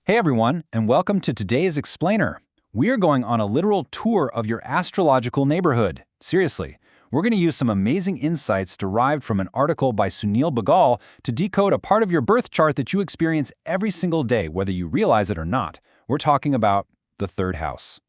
Hey everyone, and welcome to today's Explainer. We are going on a literal tour of your astrological neighborhood. Seriously, we're going to use some amazing insights derived from an article by Sunil Bagal to decode a part of your birth chart that you experience every single day, whether you realize it or not. We're talking about the third house.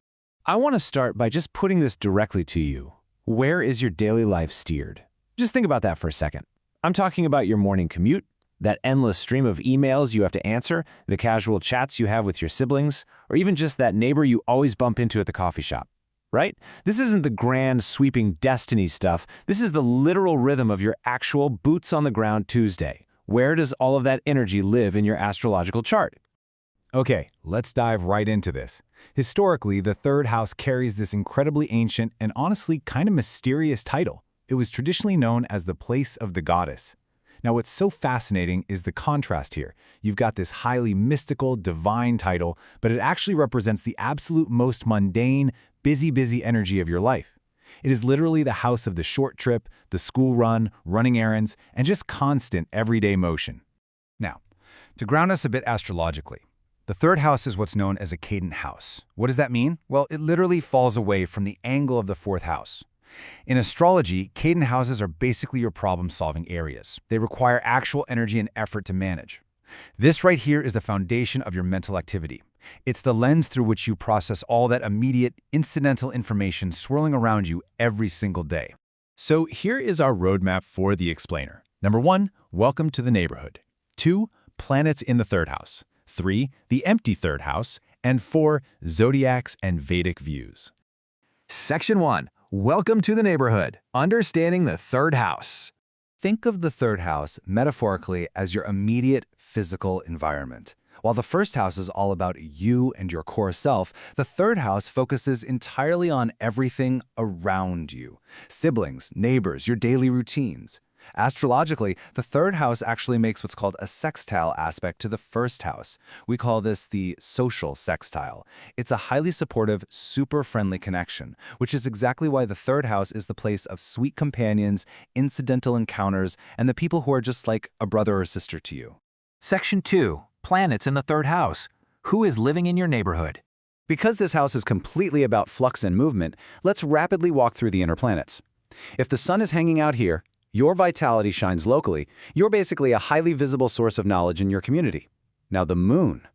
I want to start by just putting this directly to you. Where is your daily life steered? Just think about that for a second. I'm talking about your morning commute, that endless stream of emails you have to answer, the casual chats you have with your siblings, or even just that neighbor you always bump into at the coffee shop, right? This isn't the grand, sweeping destiny stuff. This is the literal rhythm of your actual boots-on-the-ground Tuesday. Where does all of that energy live in your astrological chart? Okay, let's dive right into this. Historically, the third house carries this incredibly ancient and honestly kind of mysterious title. It was traditionally known as the place of the goddess. Now, what's so fascinating is the contrast here. You've got this highly mystical, divine title, but it actually represents the absolute most mundane, busy energy of your life. It is literally the house of the short trip, the school run, running errands, and just constant everyday motion. Now, to ground us a bit astrologically, the third house is what's known as a cadent house. What does that mean? Well, it literally falls away from the angle of the fourth house. In astrology, cadent houses are basically your problem-solving areas. They require actual energy and effort to manage. This right here is the foundation of your mental activity. It's the lens through which you process all that immediate, incidental information swirling around you every single day. So here is our roadmap for the explainer. Number 1, welcome to the neighborhood. 2, planets in the third house. 3, the empty third house. And 4, zodiacs and Vedic views. Section 1. Welcome to the neighborhood. Understanding the third house. Think of the third house metaphorically as your immediate physical environment. While the first house is all about you and your core self, the third house focuses entirely on everything around you. Siblings, neighbors, your daily routines. Astrologically, the third house actually makes what's called a sextile aspect to the first house. We call this the social sextile. It's a highly supportive, super friendly connection, which is exactly why the third house is the place of sweet companions, incidental encounters, and the people who are just like a brother or sister to you. Section 2. Planets in the third house. Who is living in your neighborhood? Because this house is completely about flux and movement, let's rapidly walk through the inner planets. If the sun is hanging out here, your vitality shines locally. You're basically a highly visible source of knowledge in your community. Now the moon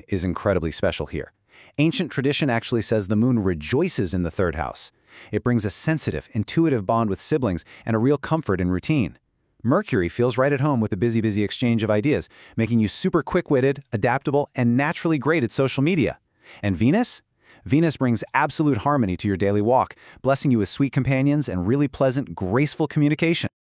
is incredibly special here. Ancient tradition actually says the moon rejoices in the third house. It brings a sensitive, intuitive bond with siblings and a real comfort in routine. Mercury feels right at home with the busy exchange of ideas, making you super quick-witted, adaptable, and naturally great at social media. And Venus? Venus brings absolute harmony to your daily walk, blessing you with sweet companions and really pleasant, graceful communication.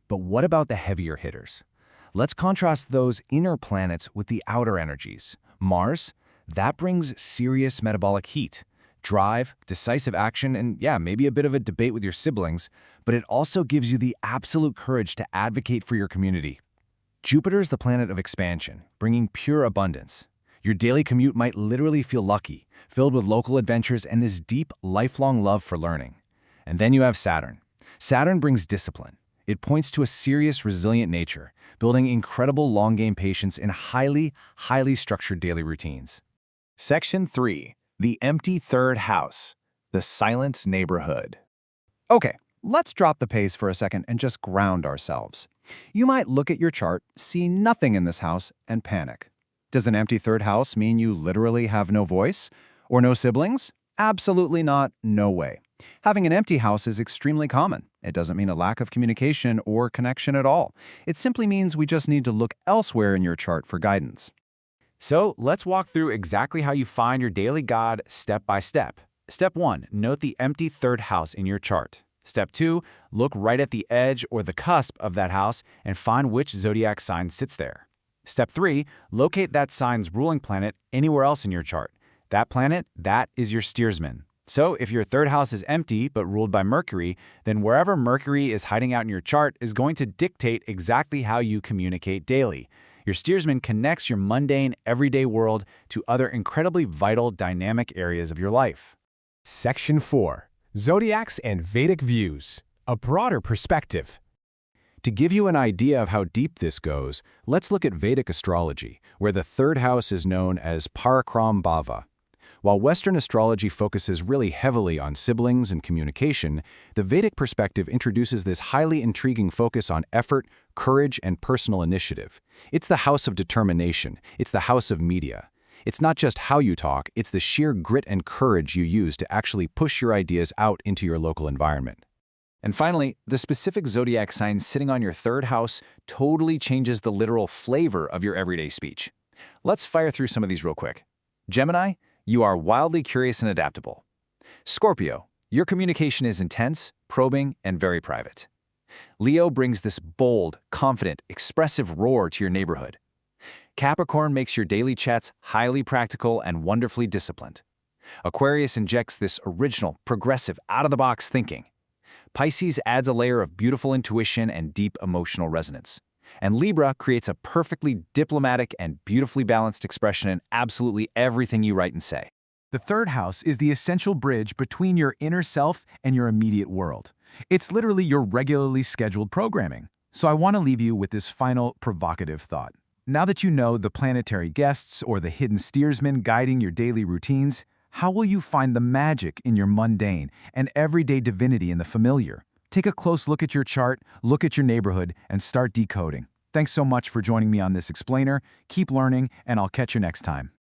But what about the heavier hitters? Let's contrast those inner planets with the outer energies. Mars, that brings serious metabolic heat, drive, decisive action, and yeah, maybe a bit of a debate with your siblings, but it also gives you the absolute courage to advocate for your community. Jupiter's the planet of expansion, bringing pure abundance. Your daily commute might literally feel lucky, filled with local adventures and this deep, lifelong love for learning. And then you have Saturn. Saturn brings discipline. It points to a serious, resilient nature, building incredible long-game patience in highly structured daily routines. Section 3. The empty third house. The silent neighborhood. Okay, let's drop the pace for a second and just ground ourselves. You might look at your chart, see nothing in this house, and panic. Does an empty third house mean you literally have no voice? Or no siblings? Absolutely not, no way. Having an empty house is extremely common. It doesn't mean a lack of communication or connection at all. It simply means we just need to look elsewhere in your chart for guidance. So let's walk through exactly how you find your daily god step by step. Step 1, note the empty third house in your chart. Step 2, look right at the edge or the cusp of that house and find which zodiac sign sits there. Step 3, locate that sign's ruling planet anywhere else in your chart. That planet, that is your steersman. So if your third house is empty but ruled by Mercury, then wherever Mercury is hiding out in your chart is going to dictate exactly how you communicate daily. Your steersman connects your mundane, everyday world to other incredibly vital, dynamic areas of your life. Section 4. Zodiacs and Vedic views. A broader perspective. To give you an idea of how deep this goes, let's look at Vedic astrology, where the third house is known as Parakram Bhava. While Western astrology focuses really heavily on siblings and communication, the Vedic perspective introduces this highly intriguing focus on effort, courage, and personal initiative. It's the house of determination. It's the house of media. It's not just how you talk, it's the sheer grit and courage you use to actually push your ideas out into your local environment. And finally, the specific zodiac sign sitting on your third house totally changes the literal flavor of your everyday speech. Let's fire through some of these real quick. Gemini, you are wildly curious and adaptable. Scorpio, your communication is intense, probing, and very private. Leo brings this bold, confident, expressive roar to your neighborhood. Capricorn makes your daily chats highly practical and wonderfully disciplined. Aquarius injects this original, progressive, out-of-the-box thinking. Pisces adds a layer of beautiful intuition and deep emotional resonance. And Libra creates a perfectly diplomatic and beautifully balanced expression in absolutely everything you write and say. The third house is the essential bridge between your inner self and your immediate world. It's literally your regularly scheduled programming. So I want to leave you with this final provocative thought. Now that you know the planetary guests or the hidden steersmen guiding your daily routines, how will you find the magic in your mundane and everyday divinity in the familiar? Take a close look at your chart, look at your neighborhood, and start decoding. Thanks so much for joining me on this explainer. Keep learning, and I'll catch you next time.